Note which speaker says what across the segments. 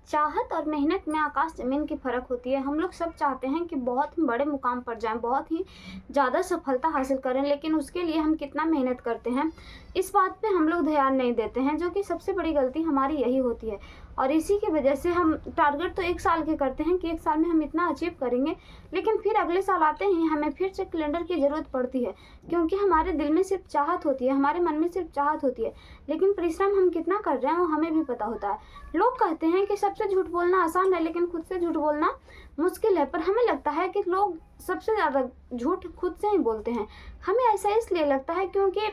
Speaker 1: चाहत और मेहनत में आकाश ज़मीन की फ़र्क होती है। हम लोग सब चाहते हैं कि बहुत ही बड़े मुकाम पर जाएँ, बहुत ही ज़्यादा सफलता हासिल करें, लेकिन उसके लिए हम कितना मेहनत करते हैं, इस बात पे हम लोग ध्यान नहीं देते हैं, जो कि सबसे बड़ी गलती हमारी यही होती है। और इसी की वजह से हम टारगेट तो 1 साल के करते हैं कि 1 साल में हम इतना अचीव करेंगे, लेकिन फिर अगले साल आते ही हमें फिर से कैलेंडर की ज़रूरत पड़ती है, क्योंकि हमारे दिल में सिर्फ चाहत होती है, हमारे मन में सिर्फ चाहत होती है, लेकिन परिश्रम हम कितना कर रहे हैं वो हमें भी पता होता है। लोग कहते हैं कि सबसे झूठ बोलना आसान है, लेकिन खुद से झूठ बोलना मुश्किल है। पर हमें लगता है कि लोग सबसे ज़्यादा झूठ खुद से ही बोलते हैं। हमें ऐसा इसलिए लगता है क्योंकि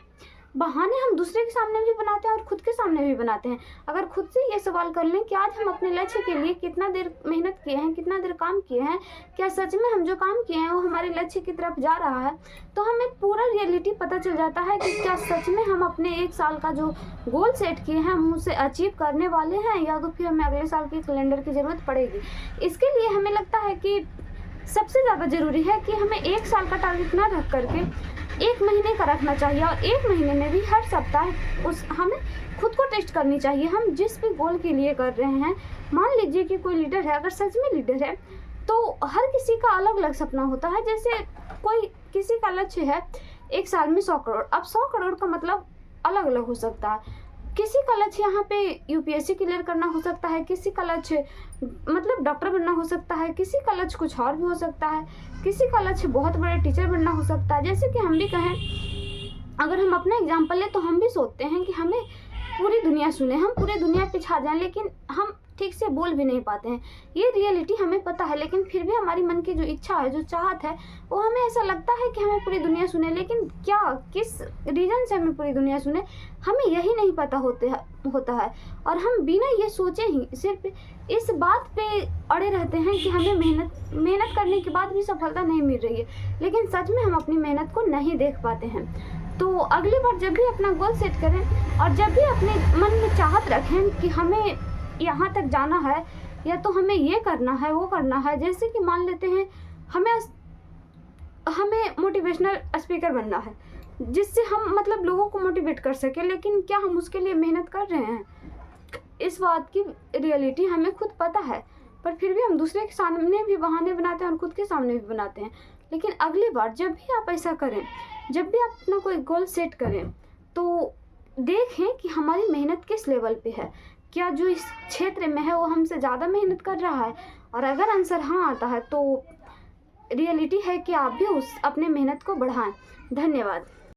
Speaker 1: बहाने हम दूसरे के सामने भी बनाते हैं और खुद के सामने भी बनाते हैं। अगर खुद से ये सवाल कर लें कि आज हम अपने लक्ष्य के लिए कितना देर मेहनत किए हैं, कितना देर काम किए हैं, क्या सच में हम जो काम किए हैं वो हमारे लक्ष्य की तरफ जा रहा है, तो हमें पूरा रियलिटी पता चल जाता है कि क्या सच में हम अपने 1 साल का जो गोल सेट किए हैं हम उसे अचीव करने वाले हैं, या तो फिर हमें अगले साल की कैलेंडर की ज़रूरत पड़ेगी। इसके लिए हमें लगता है कि सबसे ज़्यादा ज़रूरी है कि हमें 1 साल का टारगेट ना रख करके 1 महीने का रखना चाहिए, और 1 महीने में भी हर सप्ताह हमें खुद को टेस्ट करनी चाहिए। हम जिस भी गोल के लिए कर रहे हैं, मान लीजिए कि कोई लीडर है, अगर सच में लीडर है तो हर किसी का अलग अलग सपना होता है। जैसे कोई किसी का लक्ष्य है 1 साल में 100 करोड़, अब 100 करोड़ का मतलब अलग अलग हो सकता है। किसी का लक्ष्य यहाँ पे यूपीएससी क्लियर करना हो सकता है, किसी का लक्ष्य मतलब डॉक्टर बनना हो सकता है, किसी का लक्ष्य कुछ और भी हो सकता है, किसी का लक्ष्य बहुत बड़े टीचर बनना हो सकता है। जैसे कि हम भी कहें, अगर हम अपना एग्जाम्पल लें तो हम भी सोचते हैं कि हमें पूरी दुनिया सुने, हम पूरी दुनिया पे छा जाएं, लेकिन हम ठीक से बोल भी नहीं पाते हैं। ये रियलिटी हमें पता है, लेकिन फिर भी हमारी मन की जो इच्छा है, जो चाहत है, वो हमें ऐसा लगता है कि हमें पूरी दुनिया सुने, लेकिन क्या किस रीज़न से हमें पूरी दुनिया सुने हमें यही नहीं पता होता है। और हम बिना ये सोचे ही सिर्फ इस बात पे अड़े रहते हैं कि हमें मेहनत करने के बाद भी सफलता नहीं मिल रही है, लेकिन सच में हम अपनी मेहनत को नहीं देख पाते हैं। तो अगली बार जब भी अपना गोल सेट करें और जब भी अपने मन में चाहत रखें कि हमें यहाँ तक जाना है, या तो हमें ये करना है, वो करना है। जैसे कि मान लेते हैं हमें मोटिवेशनल स्पीकर बनना है, जिससे हम मतलब लोगों को मोटिवेट कर सकें, लेकिन क्या हम उसके लिए मेहनत कर रहे हैं? इस बात की रियलिटी हमें खुद पता है, पर फिर भी हम दूसरे के सामने भी बहाने बनाते हैं और खुद के सामने भी बनाते हैं। लेकिन अगली बार जब भी आप ऐसा करें, जब भी आप अपना कोई गोल सेट करें, तो देखें कि हमारी मेहनत किस लेवल पे है। क्या जो इस क्षेत्र में है वो हमसे ज़्यादा मेहनत कर रहा है? और अगर आंसर हाँ आता है तो रियलिटी है कि आप भी अपने मेहनत को बढ़ाएं। धन्यवाद।